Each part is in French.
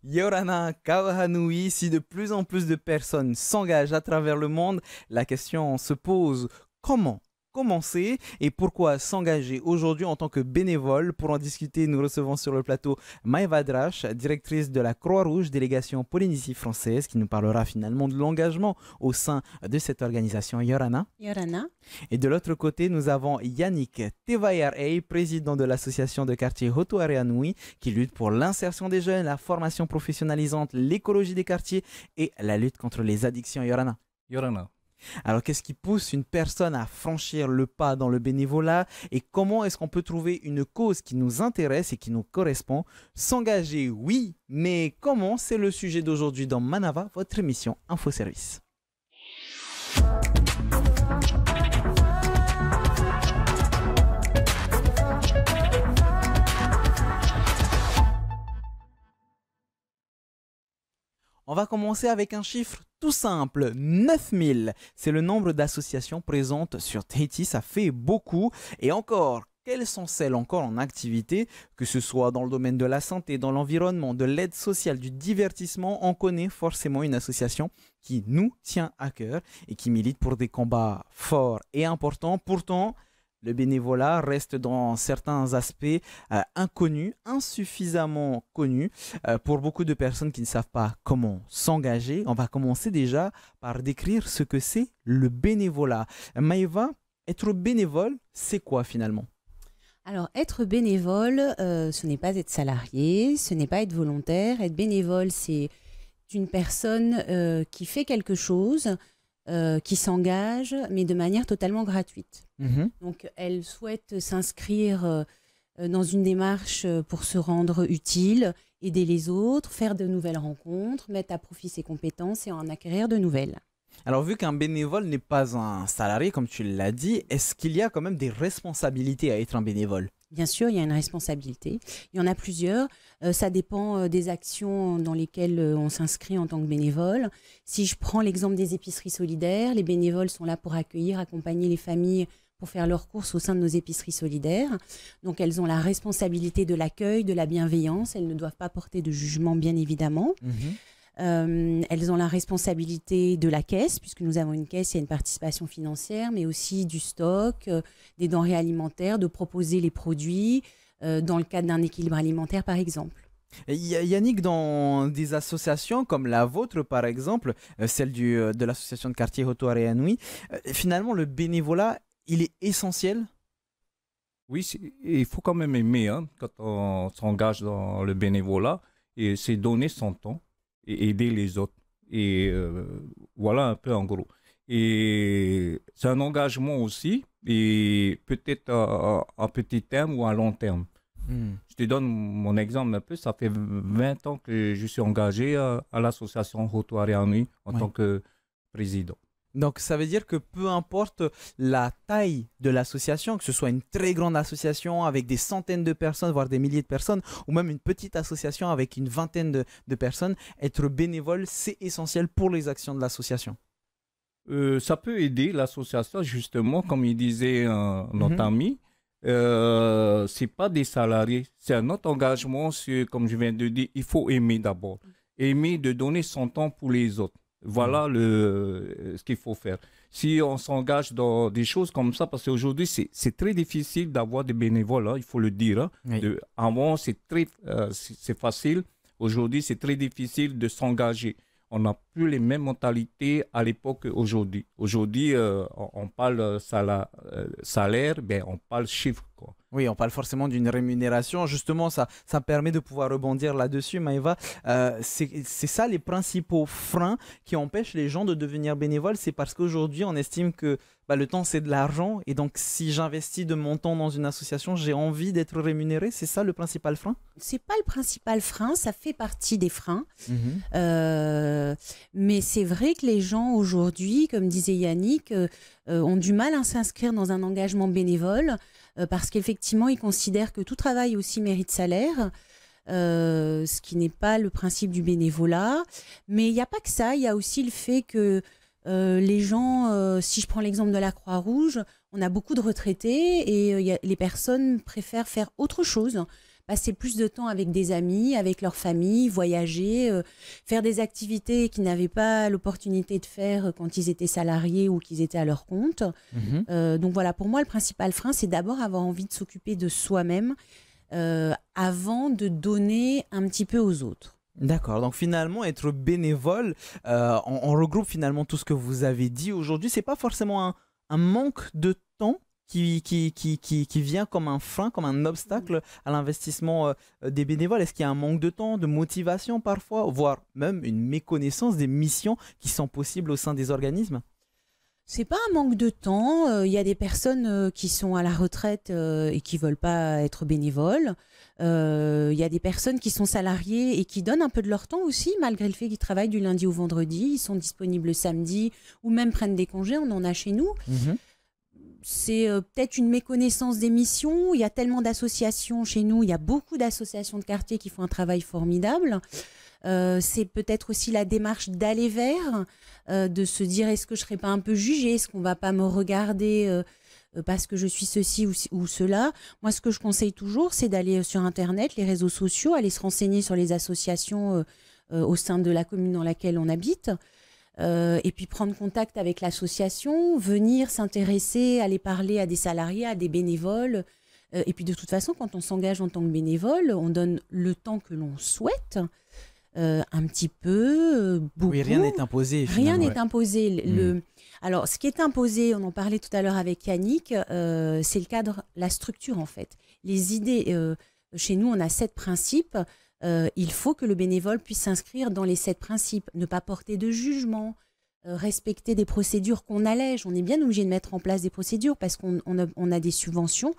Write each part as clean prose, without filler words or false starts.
Yorana Kawahanui, si de plus en plus de personnes s'engagent à travers le monde, la question se pose comment commencer et pourquoi s'engager aujourd'hui en tant que bénévole. Pour en discuter, nous recevons sur le plateau Maëva Drache, directrice de la Croix-Rouge, délégation Polynésie française, qui nous parlera finalement de l'engagement au sein de cette organisation Yorana. Yorana. Et de l'autre côté, nous avons Yannick Tevayarei, président de l'association de quartier Hotuareanui, qui lutte pour l'insertion des jeunes, la formation professionnalisante, l'écologie des quartiers et la lutte contre les addictions. Yorana. Yorana. Alors, qu'est-ce qui pousse une personne à franchir le pas dans le bénévolat et comment est-ce qu'on peut trouver une cause qui nous intéresse et qui nous correspond? S'engager, oui, mais comment? C'est le sujet d'aujourd'hui dans Manava, votre émission Info Service. On va commencer avec un chiffre tout simple, 9000. C'est le nombre d'associations présentes sur Tahiti, ça fait beaucoup. Et encore, quelles sont celles encore en activité, que ce soit dans le domaine de la santé, dans l'environnement, de l'aide sociale, du divertissement? On connaît forcément une association qui nous tient à cœur et qui milite pour des combats forts et importants. Pourtant, le bénévolat reste dans certains aspects inconnus, insuffisamment connus pour beaucoup de personnes qui ne savent pas comment s'engager. On va commencer déjà par décrire ce que c'est le bénévolat. Maëva, être bénévole, c'est quoi finalement? Alors, être bénévole, ce n'est pas être salarié, ce n'est pas être volontaire. Être bénévole, c'est une personne qui fait quelque chose, qui s'engage, mais de manière totalement gratuite. Donc, elle souhaite s'inscrire dans une démarche pour se rendre utile, aider les autres, faire de nouvelles rencontres, mettre à profit ses compétences et en acquérir de nouvelles. Alors, vu qu'un bénévole n'est pas un salarié, comme tu l'as dit, est-ce qu'il y a quand même des responsabilités à être un bénévole? Bien sûr, il y a une responsabilité. Il y en a plusieurs. Ça dépend des actions dans lesquelles on s'inscrit en tant que bénévole. Si je prends l'exemple des épiceries solidaires, les bénévoles sont là pour accueillir, accompagner les familles pour faire leurs courses au sein de nos épiceries solidaires. Donc, elles ont la responsabilité de l'accueil, de la bienveillance. Elles ne doivent pas porter de jugement, bien évidemment. Elles ont la responsabilité de la caisse, puisque nous avons une caisse, il y a une participation financière, mais aussi du stock, des denrées alimentaires, de proposer les produits dans le cadre d'un équilibre alimentaire, par exemple. Et Yannick, dans des associations comme la vôtre, par exemple, celle de l'association de quartier Hotuareanui, finalement, le bénévolat, il est essentiel? Oui, il faut quand même aimer quand on s'engage dans le bénévolat, et c'est donner son temps et aider les autres. Et voilà un peu en gros. Et c'est un engagement aussi, et peut-être à petit terme ou à long terme. Je te donne mon exemple un peu. Ça fait 20 ans que je suis engagé à l'association Hotuareanui en tant que président. Donc, ça veut dire que peu importe la taille de l'association, que ce soit une très grande association avec des centaines de personnes, voire des milliers de personnes, ou même une petite association avec une vingtaine de personnes, être bénévole, c'est essentiel pour les actions de l'association. Ça peut aider l'association, justement, comme il disait notre ami. C'est pas des salariés, c'est un autre engagement, comme je viens de dire, il faut aimer d'abord. Aimer de donner son temps pour les autres. Voilà ce qu'il faut faire. Si on s'engage dans des choses comme ça, parce qu'aujourd'hui, c'est très difficile d'avoir des bénévoles, il faut le dire. Oui. Avant, c'est facile. Aujourd'hui, c'est très difficile de s'engager. On n'a plus les mêmes mentalités à l'époque qu'aujourd'hui. Aujourd'hui, on parle salaire, on parle chiffre, quoi. Oui, on parle forcément d'une rémunération. Justement, ça permet de pouvoir rebondir là-dessus, Maëva. C'est ça les principaux freins qui empêchent les gens de devenir bénévoles. C'est parce qu'aujourd'hui, on estime que le temps, c'est de l'argent. Et donc, si j'investis de mon temps dans une association, j'ai envie d'être rémunéré. C'est ça le principal frein? C'est pas le principal frein, ça fait partie des freins. Mais c'est vrai que les gens aujourd'hui, comme disait Yannick, ont du mal à s'inscrire dans un engagement bénévole parce qu'effectivement, ils considèrent que tout travail aussi mérite salaire. Ce qui n'est pas le principe du bénévolat. Mais il n'y a pas que ça, il y a aussi le fait que les gens, si je prends l'exemple de la Croix-Rouge, on a beaucoup de retraités et les personnes préfèrent faire autre chose passer plus de temps avec des amis, avec leur famille, voyager, faire des activités qu'ils n'avaient pas l'opportunité de faire quand ils étaient salariés ou qu'ils étaient à leur compte. Donc voilà, pour moi, le principal frein, c'est d'abord avoir envie de s'occuper de soi-même avant de donner un petit peu aux autres. D'accord, donc finalement être bénévole, on regroupe finalement tout ce que vous avez dit aujourd'hui. C'est pas forcément un manque de temps qui vient comme un frein, comme un obstacle à l'investissement des bénévoles. Est-ce qu'il y a un manque de temps, de motivation parfois, voire même une méconnaissance des missions qui sont possibles au sein des organismes? C'est pas un manque de temps. Il y a des personnes qui sont à la retraite et qui veulent pas être bénévoles. Il y a des personnes qui sont salariées et qui donnent un peu de leur temps aussi, malgré le fait qu'ils travaillent du lundi au vendredi. Ils sont disponibles le samedi ou même prennent des congés. On en a chez nous. C'est peut-être une méconnaissance des missions. Il y a tellement d'associations chez nous. Il y a beaucoup d'associations de quartier qui font un travail formidable. C'est peut-être aussi la démarche d'aller vers, de se dire est-ce que je ne serais pas un peu jugée, est-ce qu'on ne va pas me regarder parce que je suis ceci ou cela. Moi, ce que je conseille toujours, c'est d'aller sur Internet, les réseaux sociaux, aller se renseigner sur les associations au sein de la commune dans laquelle on habite, et puis prendre contact avec l'association, venir s'intéresser, aller parler à des salariés, à des bénévoles. Et puis de toute façon, quand on s'engage en tant que bénévole, on donne le temps que l'on souhaite. Un petit peu, beaucoup. Oui, rien n'est imposé. Rien n'est imposé. Alors, ce qui est imposé, on en parlait tout à l'heure avec Yannick, c'est le cadre, la structure en fait. Les idées, chez nous, on a 7 principes. Il faut que le bénévole puisse s'inscrire dans les 7 principes, ne pas porter de jugement, respecter des procédures qu'on allège. On est bien obligé de mettre en place des procédures parce qu'on a des subventions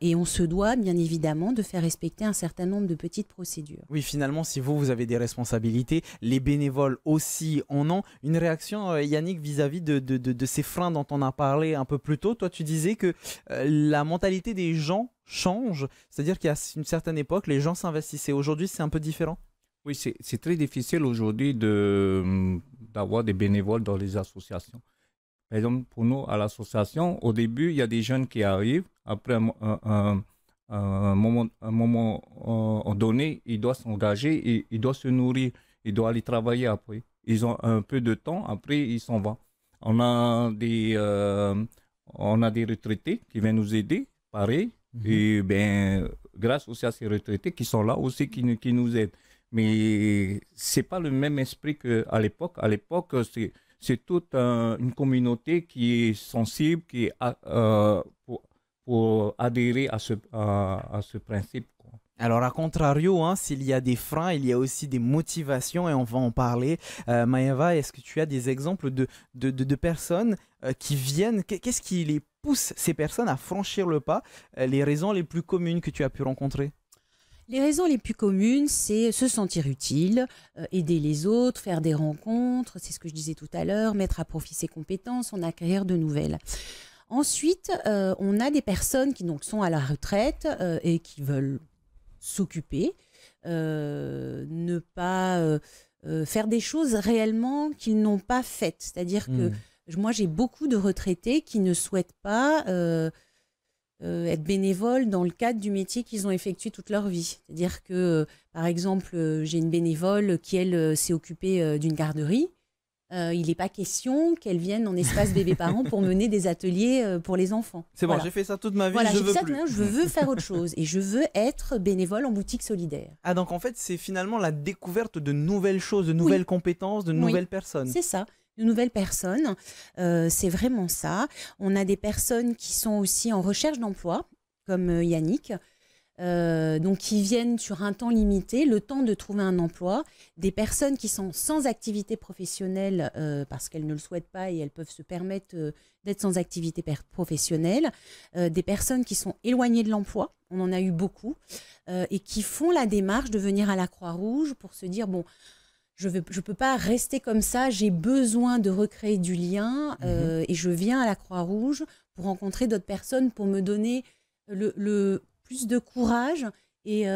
et on se doit bien évidemment de faire respecter un certain nombre de petites procédures. Oui, finalement, si vous avez des responsabilités, les bénévoles aussi en ont. Une réaction, Yannick, vis-à-vis de ces freins dont on a parlé un peu plus tôt. Toi, tu disais que la mentalité des gens change, c'est-à-dire qu'à une certaine époque, les gens s'investissaient. Aujourd'hui, c'est un peu différent? Oui, c'est très difficile aujourd'hui d'avoir des bénévoles dans les associations. Par exemple, pour nous, à l'association, au début, il y a des jeunes qui arrivent. Après un moment donné, ils doivent s'engager et ils doivent se nourrir. Ils doivent aller travailler après. Ils ont un peu de temps, après, ils s'en vont. On a des retraités qui viennent nous aider, pareil. Et grâce aussi à ces retraités qui sont là aussi, qui nous aident. Mais ce n'est pas le même esprit qu'à l'époque. À l'époque, c'est toute une communauté qui est sensible, qui est, pour adhérer à ce principe, quoi. Alors, à contrario, s'il y a des freins, il y a aussi des motivations et on va en parler. Maeva, est-ce que tu as des exemples de personnes qui viennent? Qu'est-ce qui les pousse, ces personnes, à franchir le pas? Les raisons les plus communes que tu as pu rencontrer? Les raisons les plus communes, c'est se sentir utile, aider les autres, faire des rencontres, c'est ce que je disais tout à l'heure, mettre à profit ses compétences, en acquérir de nouvelles. Ensuite, on a des personnes qui donc sont à la retraite et qui veulent s'occuper, ne pas faire des choses réellement qu'ils n'ont pas faites. C'est-à-dire que moi, j'ai beaucoup de retraités qui ne souhaitent pas être bénévoles dans le cadre du métier qu'ils ont effectué toute leur vie. C'est-à-dire que, par exemple, j'ai une bénévole qui, elle, s'est occupée d'une garderie. Il n'est pas question qu'elle vienne en espace bébé-parent pour mener des ateliers pour les enfants. C'est bon, j'ai fait ça toute ma vie, voilà, je veux ça, plus. Je veux faire autre chose et je veux être bénévole en boutique solidaire. Ah, donc en fait, c'est finalement la découverte de nouvelles choses, de nouvelles compétences, de nouvelles personnes. C'est ça. De nouvelles personnes, c'est vraiment ça. On a des personnes qui sont aussi en recherche d'emploi, comme Yannick, donc qui viennent sur un temps limité, le temps de trouver un emploi. Des personnes qui sont sans activité professionnelle parce qu'elles ne le souhaitent pas et elles peuvent se permettre d'être sans activité professionnelle. Des personnes qui sont éloignées de l'emploi, on en a eu beaucoup, et qui font la démarche de venir à la Croix-Rouge pour se dire, bon, je ne peux pas rester comme ça, j'ai besoin de recréer du lien et je viens à la Croix-Rouge pour rencontrer d'autres personnes, pour me donner le plus de courage et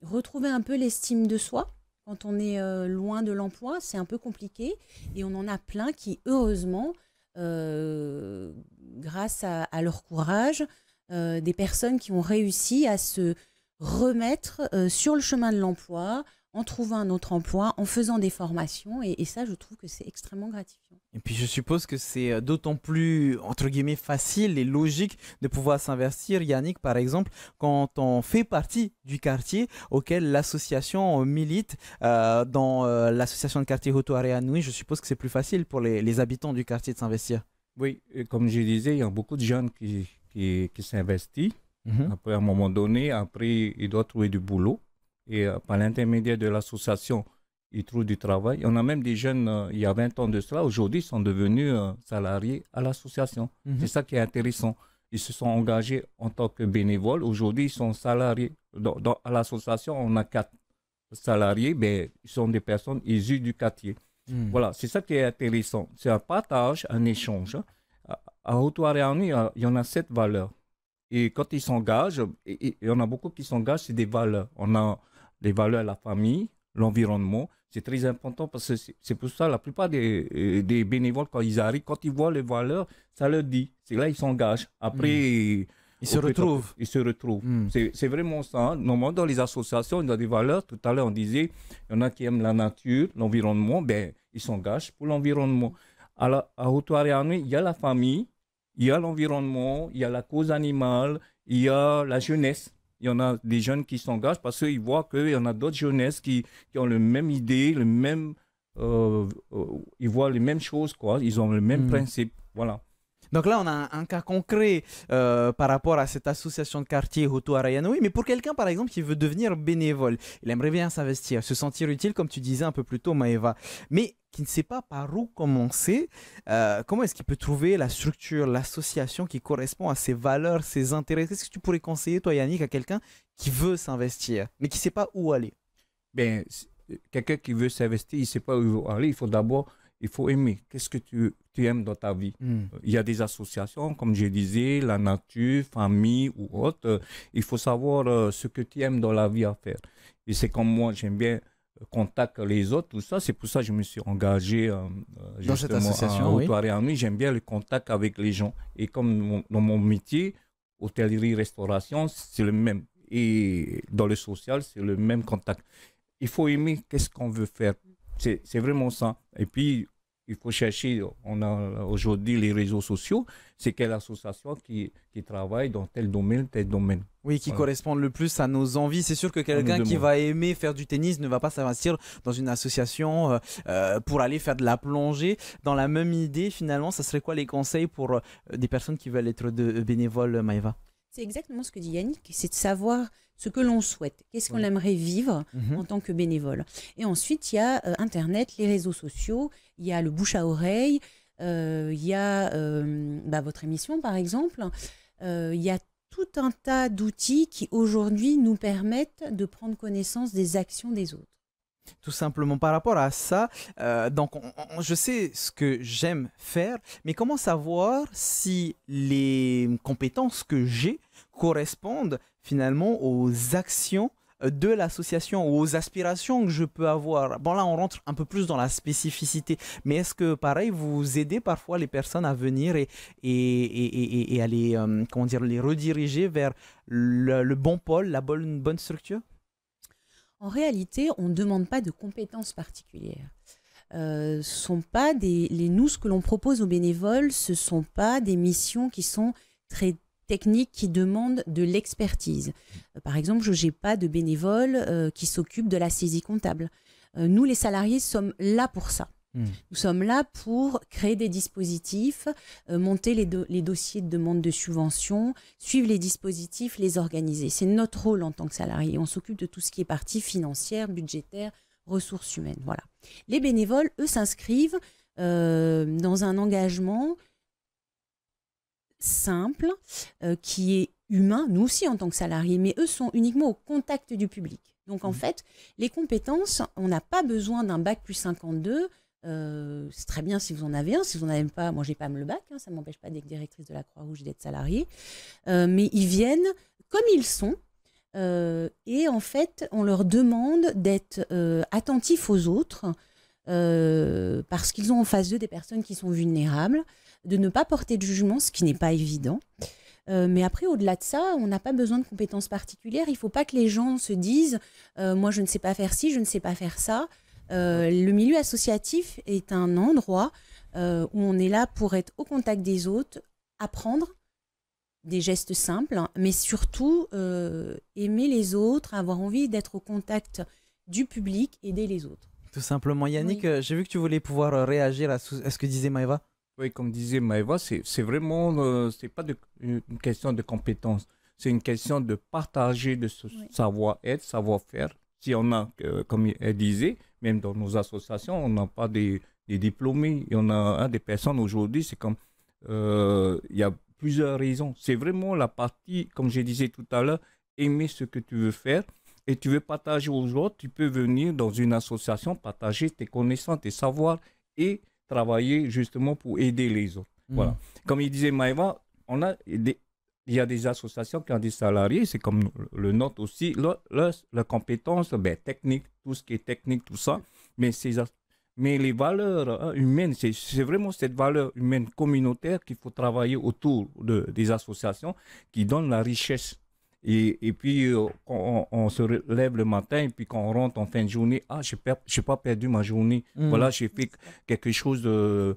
retrouver un peu l'estime de soi. Quand on est loin de l'emploi, c'est un peu compliqué et on en a plein qui, heureusement, grâce à leur courage, des personnes qui ont réussi à se remettre sur le chemin de l'emploi, en trouvant un autre emploi, en faisant des formations. Et ça, je trouve que c'est extrêmement gratifiant. Et puis je suppose que c'est d'autant plus, entre guillemets, facile et logique de pouvoir s'investir, Yannick, par exemple, quand on fait partie du quartier auquel l'association milite, dans l'association de quartier Hoto Areanui. Je suppose que c'est plus facile pour les habitants du quartier de s'investir. Oui, et comme je disais, il y a beaucoup de jeunes qui s'investissent. Mhm. Après, à un moment donné, après, ils doivent trouver du boulot. Et par l'intermédiaire de l'association, ils trouvent du travail. On a même des jeunes, il y a 20 ans de cela, aujourd'hui, ils sont devenus salariés à l'association. Mhm. C'est ça qui est intéressant. Ils se sont engagés en tant que bénévoles. Aujourd'hui, ils sont salariés. À l'association, on a 4 salariés. Ben, ils sont des personnes issues du quartier. Mhm. Voilà, c'est ça qui est intéressant. C'est un partage, un échange. À Hoto Areanui, il y en a 7 valeurs. Et quand ils s'engagent, et il y en a beaucoup qui s'engagent, c'est des valeurs. On a les valeurs, la famille, l'environnement. C'est très important parce que c'est pour ça la plupart des bénévoles, quand ils arrivent, quand ils voient les valeurs, ça leur dit. C'est là ils s'engagent. Après, Ils se retrouvent. Ils se retrouvent. Mm. C'est vraiment ça. Normalement, dans les associations, il y a des valeurs. Tout à l'heure, on disait, il y en a qui aiment la nature, l'environnement. Ben, ils s'engagent pour l'environnement. À Hoto Areanui, il y a la famille, il y a l'environnement, il y a la cause animale, il y a la jeunesse. Il y en a des jeunes qui s'engagent parce qu'ils voient qu'il y en a d'autres jeunesses qui ont la même idée, ils voient les mêmes choses, quoi. Ils ont le même principe. Voilà. Donc là, on a un cas concret par rapport à cette association de quartier Hoto Areanui. Mais pour quelqu'un, par exemple, qui veut devenir bénévole, il aimerait bien s'investir, se sentir utile, comme tu disais un peu plus tôt, Maëva, mais qui ne sait pas par où commencer, comment est-ce qu'il peut trouver la structure, l'association qui correspond à ses valeurs, ses intérêts? Qu'est-ce que tu pourrais conseiller, toi, Yannick, à quelqu'un qui veut s'investir, mais qui ne sait pas où aller? Ben, quelqu'un qui veut s'investir, il ne sait pas où il veut aller. Il faut aimer. Qu'est-ce que tu aimes dans ta vie? Il y a des associations, comme je disais, la nature, famille ou autre. Il faut savoir ce que tu aimes dans la vie à faire. Et c'est comme moi, j'aime bien contacter les autres, tout ça. C'est pour ça que je me suis engagé dans cette association. à Hoto Areanui. J'aime bien le contact avec les gens. Et comme dans mon métier, hôtellerie, restauration, c'est le même. Et dans le social, c'est le même contact. Il faut aimer qu'est-ce qu'on veut faire. C'est vraiment ça. Et puis, il faut chercher, on a aujourd'hui les réseaux sociaux, c'est quelle association qui travaille dans tel domaine, tel domaine. Oui, qui correspondent le plus à nos envies. C'est sûr que quelqu'un qui va aimer faire du tennis ne va pas s'investir dans une association pour aller faire de la plongée. Dans la même idée, finalement, ça serait quoi les conseils pour des personnes qui veulent être bénévoles, Maëva? C'est exactement ce que dit Yannick, c'est de savoir ce que l'on souhaite, qu'est-ce qu'on aimerait vivre en tant que bénévole. Et ensuite, il y a Internet, les réseaux sociaux, il y a le bouche à oreille, il y a votre émission par exemple, il y a tout un tas d'outils qui aujourd'hui nous permettent de prendre connaissance des actions des autres. Tout simplement par rapport à ça, donc je sais ce que j'aime faire, mais comment savoir si les compétences que j'ai correspondent finalement aux actions de l'association ou aux aspirations que je peux avoir? Bon, là on rentre un peu plus dans la spécificité, mais est-ce que pareil vous aidez parfois les personnes à venir et à les rediriger vers le bon pôle, la bonne structure? En réalité, on ne demande pas de compétences particulières. Ce que l'on propose aux bénévoles, ce ne sont pas des missions qui sont très techniques, qui demandent de l'expertise. Par exemple, je n'ai pas de bénévoles qui s'occupent de la saisie comptable. Nous, les salariés, sommes là pour ça. Nous sommes là pour créer des dispositifs, monter les dossiers de demande de subvention, suivre les dispositifs, les organiser. C'est notre rôle en tant que salarié. On s'occupe de tout ce qui est partie financière, budgétaire, ressources humaines. Voilà. Les bénévoles, eux, s'inscrivent dans un engagement simple, qui est humain, nous aussi en tant que salariés, mais eux sont uniquement au contact du public. Donc en fait, les compétences, on n'a pas besoin d'un bac plus 52. C'est très bien si vous en avez un. Si vous n'en avez pas, moi j'ai pas le bac, ça ne m'empêche pas d'être directrice de la Croix-Rouge et d'être salariée. Mais ils viennent comme ils sont. Et en fait, on leur demande d'être attentifs aux autres parce qu'ils ont en face d'eux des personnes qui sont vulnérables, de ne pas porter de jugement, ce qui n'est pas évident. Mais après, au-delà de ça, on n'a pas besoin de compétences particulières. Il ne faut pas que les gens se disent moi, je ne sais pas faire ci, je ne sais pas faire ça. Le milieu associatif est un endroit où on est là pour être au contact des autres, apprendre des gestes simples, mais surtout aimer les autres, avoir envie d'être au contact du public, aider les autres. Tout simplement. Yannick, Oui. j'ai vu que tu voulais pouvoir réagir à ce que disait Maëva. Oui, comme disait Maëva, c'est vraiment, c'est pas une question de compétence, c'est une question de partager de ce savoir-être, savoir-faire. Si on a, comme elle disait, même dans nos associations, on n'a pas des diplômés, et on a des personnes aujourd'hui, c'est comme, il y a plusieurs raisons. C'est vraiment la partie, comme je disais tout à l'heure, aimer ce que tu veux faire et tu veux partager aux autres, tu peux venir dans une association, partager tes connaissances, tes savoirs et travailler justement pour aider les autres. Voilà. Comme il disait Maëva, il y a des associations qui ont des salariés, c'est comme le nôtre aussi, la compétence technique, tout ce qui est technique, tout ça, mais les valeurs humaines, c'est vraiment cette valeur humaine communautaire qu'il faut travailler autour des associations qui donnent la richesse. Et puis, quand on se lève le matin et puis quand on rentre en fin de journée, je n'ai pas perdu ma journée. Voilà, j'ai fait quelque chose de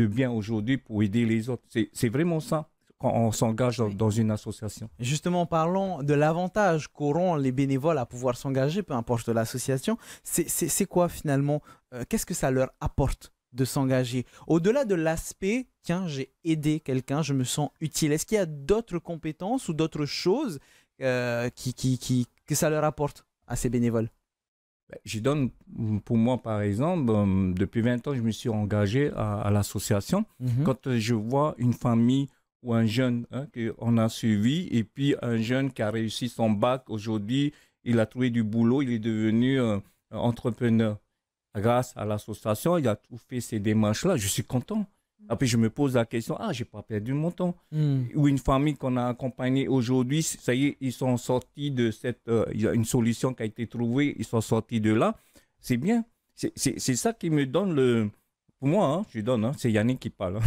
bien aujourd'hui pour aider les autres. C'est vraiment ça quand on s'engage dans une association. Justement, parlons de l'avantage qu'auront les bénévoles à pouvoir s'engager, peu importe l'association. C'est quoi finalement qu'est-ce que ça leur apporte de s'engager? Au-delà de l'aspect, tiens, j'ai aidé quelqu'un, je me sens utile. Est-ce qu'il y a d'autres compétences ou d'autres choses que ça leur apporte à ces bénévoles? Je donne, pour moi, par exemple, depuis 20 ans, je me suis engagé à l'association. Quand je vois une famille ou un jeune qu'on a suivi, et puis un jeune qui a réussi son bac, aujourd'hui, il a trouvé du boulot, il est devenu entrepreneur. Grâce à l'association, il a tout fait ces démarches-là. Je suis content. Après, je me pose la question, je n'ai pas perdu mon temps. Ou une famille qu'on a accompagnée aujourd'hui, ça y est, ils sont sortis de cette... il y a une solution qui a été trouvée, ils sont sortis de là. C'est bien. C'est ça qui me donne pour moi, je donne, c'est Yannick qui parle,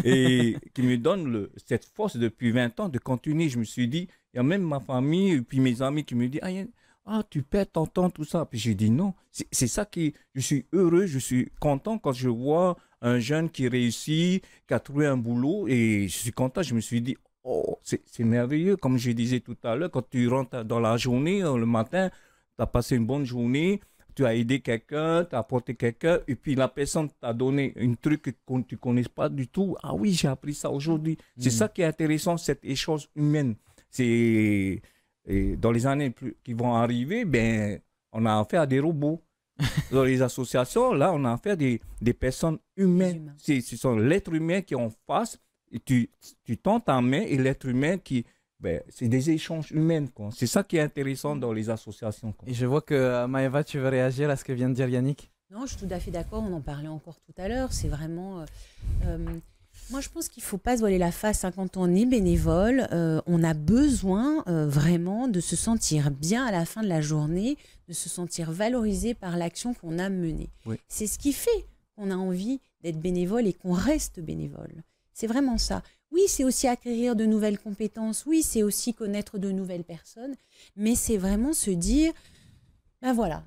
et qui me donne cette force depuis 20 ans de continuer. Je me suis dit, il y a même ma famille et puis mes amis qui me disent, tu perds ton temps, tout ça. Puis j'ai dit non. C'est ça je suis heureux, je suis content quand je vois un jeune qui réussit, qui a trouvé un boulot, et je suis content. Je me suis dit, c'est merveilleux. Comme je disais tout à l'heure, quand tu rentres dans la journée, le matin, tu as passé une bonne journée, tu as aidé quelqu'un, tu as apporté quelqu'un, et puis la personne t'a donné un truc que tu ne connais pas du tout. Ah oui, j'ai appris ça aujourd'hui. C'est ça qui est intéressant, cet échange humain. Et dans les années qui vont arriver, on a affaire à des robots. Dans les associations, là, on a affaire à des personnes humaines. Ce sont l'être humain qui est en face, et tu tends ta main, et l'être humain c'est des échanges humains, quoi. C'est ça qui est intéressant dans les associations, quoi. Et je vois que Maëva, tu veux réagir à ce que vient de dire Yannick? Non, je suis tout à fait d'accord, on en parlait encore tout à l'heure. C'est vraiment... moi, je pense qu'il ne faut pas se voiler la face. Quand on est bénévole, on a besoin vraiment de se sentir bien à la fin de la journée, de se sentir valorisé par l'action qu'on a menée. Oui. C'est ce qui fait qu'on a envie d'être bénévole et qu'on reste bénévole. C'est vraiment ça. Oui, c'est aussi acquérir de nouvelles compétences. Oui, c'est aussi connaître de nouvelles personnes. Mais c'est vraiment se dire... voilà,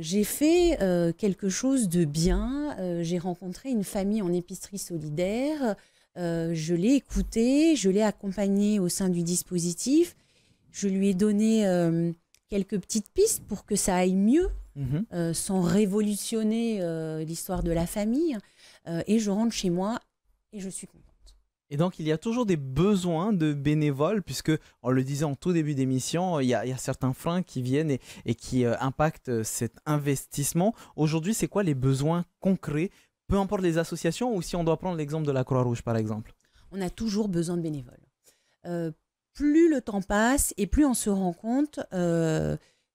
j'ai fait quelque chose de bien, j'ai rencontré une famille en épicerie solidaire, je l'ai écoutée, je l'ai accompagnée au sein du dispositif, je lui ai donné quelques petites pistes pour que ça aille mieux, sans révolutionner l'histoire de la famille, et je rentre chez moi et je suis contente. Et donc, il y a toujours des besoins de bénévoles, puisque, on le disait en tout début d'émission, il y a certains freins qui viennent et qui impactent cet investissement. Aujourd'hui, c'est quoi les besoins concrets, peu importe les associations, ou si on doit prendre l'exemple de la Croix-Rouge, par exemple? On a toujours besoin de bénévoles. Plus le temps passe et plus on se rend compte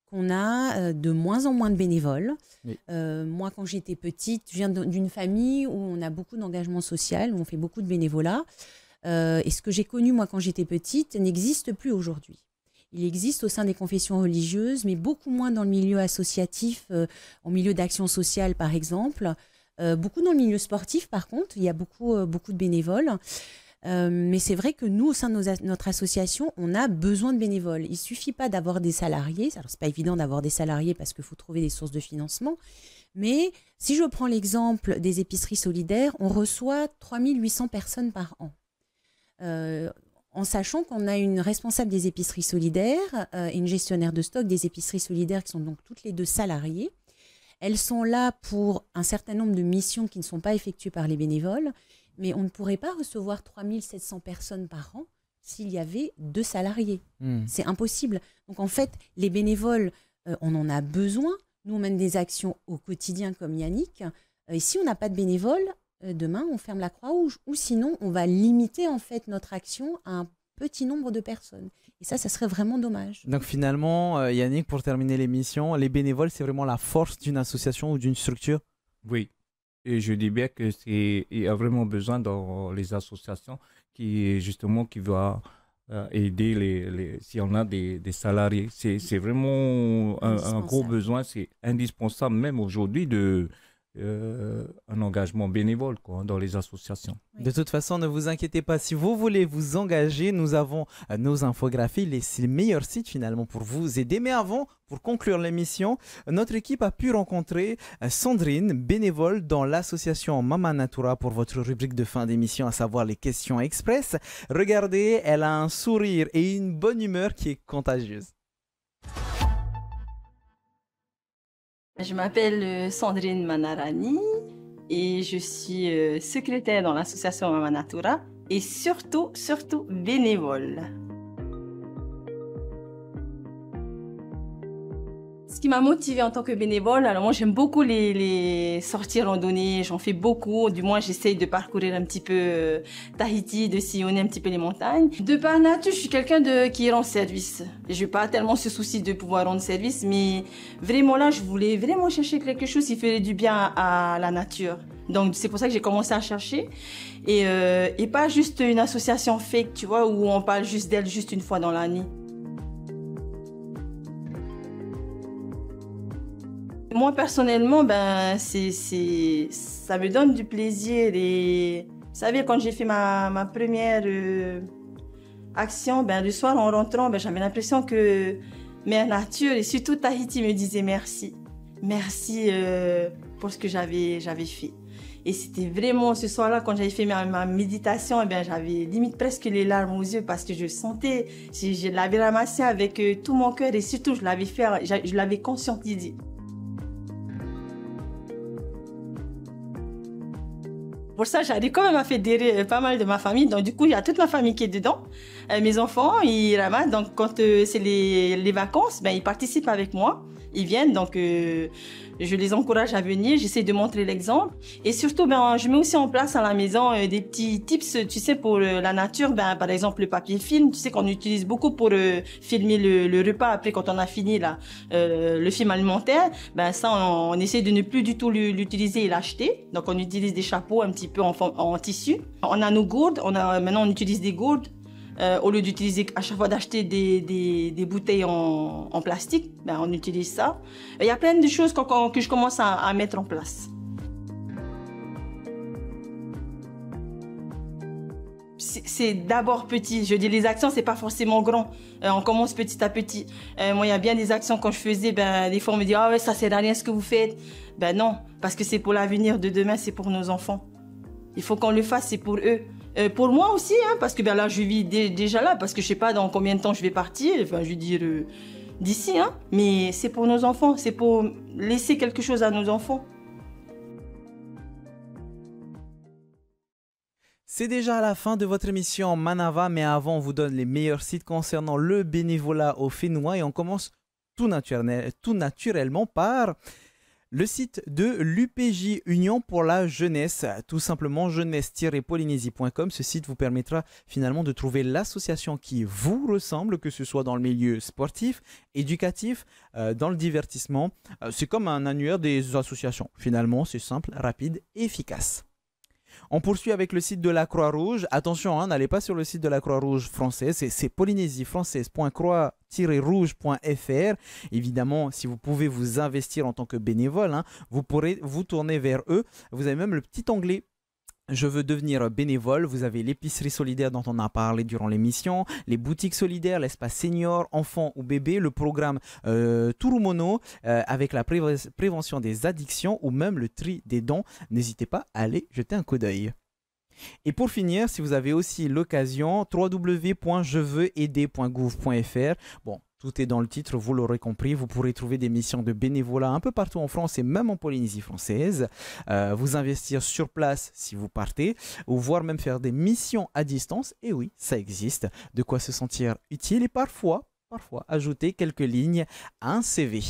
qu'on a de moins en moins de bénévoles. Oui. Moi, quand j'étais petite, je viens d'une famille où on a beaucoup d'engagement social, où on fait beaucoup de bénévolat. Et ce que j'ai connu, moi, quand j'étais petite, n'existe plus aujourd'hui. Il existe au sein des confessions religieuses, mais beaucoup moins dans le milieu associatif, en milieu d'action sociale, par exemple. Beaucoup dans le milieu sportif, par contre, il y a beaucoup de bénévoles. Mais c'est vrai que nous, au sein de notre association, on a besoin de bénévoles. Il ne suffit pas d'avoir des salariés. Alors, ce n'est pas évident d'avoir des salariés parce qu'il faut trouver des sources de financement. Mais si je prends l'exemple des épiceries solidaires, on reçoit 3800 personnes par an. En sachant qu'on a une responsable des épiceries solidaires et une gestionnaire de stock des épiceries solidaires qui sont donc toutes les deux salariées. Elles sont là pour un certain nombre de missions qui ne sont pas effectuées par les bénévoles, mais on ne pourrait pas recevoir 3700 personnes par an s'il y avait 2 salariés. C'est impossible. Donc en fait, les bénévoles, on en a besoin. Nous, on mène des actions au quotidien comme Yannick. Et si on n'a pas de bénévoles, demain, on ferme la Croix-Rouge. Ou sinon, on va limiter en fait notre action à un petit nombre de personnes. Et ça serait vraiment dommage. Donc finalement, Yannick, pour terminer l'émission, les bénévoles, c'est vraiment la force d'une association ou d'une structure? Oui. Et je dis bien que il y a vraiment besoin dans les associations qui va aider si on a des salariés. C'est vraiment un gros besoin. C'est indispensable même aujourd'hui un engagement bénévole dans les associations. Oui. De toute façon, ne vous inquiétez pas. Si vous voulez vous engager, nous avons nos infographies, c'est le meilleur site finalement pour vous aider. Mais avant, pour conclure l'émission, notre équipe a pu rencontrer Sandrine, bénévole dans l'association Mama Natura pour votre rubrique de fin d'émission, à savoir les questions express. Regardez, elle a un sourire et une bonne humeur qui est contagieuse. Je m'appelle Sandrine Manarani et je suis secrétaire dans l'association Mama Natura et surtout bénévole. Ce qui m'a motivée en tant que bénévole, alors moi j'aime beaucoup les sorties randonnées, j'en fais beaucoup, du moins j'essaye de parcourir un petit peu Tahiti, de sillonner un petit peu les montagnes. De par nature, je suis quelqu'un qui rend service. Je n'ai pas tellement ce souci de pouvoir rendre service, mais vraiment là, je voulais vraiment chercher quelque chose qui ferait du bien à la nature. Donc c'est pour ça que j'ai commencé à chercher et pas juste une association fake, tu vois, où on parle juste d'elle juste une fois dans l'année. Moi, personnellement, ça me donne du plaisir. Et vous savez, quand j'ai fait ma première action, le soir en rentrant, j'avais l'impression que Mère Nature et surtout Tahiti me disaient merci. Merci pour ce que j'avais fait. Et c'était vraiment ce soir-là, quand j'avais fait ma méditation, j'avais limite presque les larmes aux yeux parce que je sentais, je l'avais ramassé avec tout mon cœur et surtout je l'avais conscientisé. Pour ça, j'arrive quand même à fédérer pas mal de ma famille. Donc, du coup, il y a toute ma famille qui est dedans. Mes enfants, ils ramassent. Donc, quand c'est les vacances, ils participent avec moi. Ils viennent. Donc, je les encourage à venir. J'essaie de montrer l'exemple. Et surtout, je mets aussi en place à la maison des petits tips, tu sais, pour la nature. Par exemple, le papier film. Tu sais qu'on utilise beaucoup pour filmer le repas après quand on a fini le film alimentaire. Ça, on essaie de ne plus du tout l'utiliser et l'acheter. Donc, on utilise des chapeaux un petit peu en tissu. On a nos gourdes. Maintenant, on utilise des gourdes. Au lieu d'utiliser à chaque fois d'acheter des bouteilles en plastique, on utilise ça. Il y a plein de choses que je commence à mettre en place. C'est d'abord petit. Je dis les actions, c'est pas forcément grand. On commence petit à petit. Moi, il y a bien des actions quand je faisais, des fois on me dit ah ouais, ça sert à rien ce que vous faites. Non, parce que c'est pour l'avenir de demain, c'est pour nos enfants. Il faut qu'on le fasse, c'est pour eux. Pour moi aussi, parce que là, je vis déjà là, parce que je sais pas dans combien de temps je vais partir, enfin, je veux dire d'ici, mais c'est pour nos enfants, c'est pour laisser quelque chose à nos enfants. C'est déjà la fin de votre émission Manava, mais avant, on vous donne les meilleurs sites concernant le bénévolat au Fénois et on commence tout naturellement par le site de l'UPJ Union pour la jeunesse, tout simplement jeunesse-polynésie.com. Ce site vous permettra finalement de trouver l'association qui vous ressemble, que ce soit dans le milieu sportif, éducatif, dans le divertissement. C'est comme un annuaire des associations. Finalement, c'est simple, rapide et efficace. On poursuit avec le site de la Croix-Rouge. Attention, n'allez pas sur le site de la Croix-Rouge française, c'est polynésiefrançaise.croix-rouge.fr. Évidemment, si vous pouvez vous investir en tant que bénévole, vous pourrez vous tourner vers eux. Vous avez même le petit onglet je veux devenir bénévole. Vous avez l'épicerie solidaire dont on a parlé durant l'émission, les boutiques solidaires, l'espace senior, enfants ou bébés, le programme Turumono avec la prévention des addictions ou même le tri des dons. N'hésitez pas à aller jeter un coup d'œil. Et pour finir, si vous avez aussi l'occasion, www.jeveuxaider.gouv.fr. Bon, tout est dans le titre, vous l'aurez compris. Vous pourrez trouver des missions de bénévolat un peu partout en France et même en Polynésie française. Vous investir sur place si vous partez, ou voire même faire des missions à distance. Et oui, ça existe. De quoi se sentir utile et parfois ajouter quelques lignes à un CV.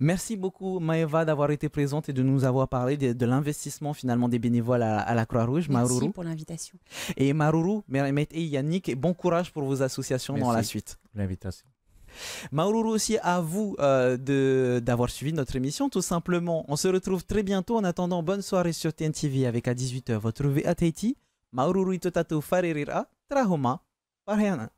Merci beaucoup Maëva d'avoir été présente et de nous avoir parlé de l'investissement finalement des bénévoles à la Croix-Rouge. Merci Maruru. pour l'invitation. Et Maruru, Mehmet et Yannick, et bon courage pour vos associations dans la suite. L'invitation. Maruru aussi, à vous d'avoir suivi notre émission tout simplement. On se retrouve très bientôt. En attendant, bonne soirée sur TNTV avec à 18h votre revue à Tahiti. Maruru itotato farerira, trahoma, parheana.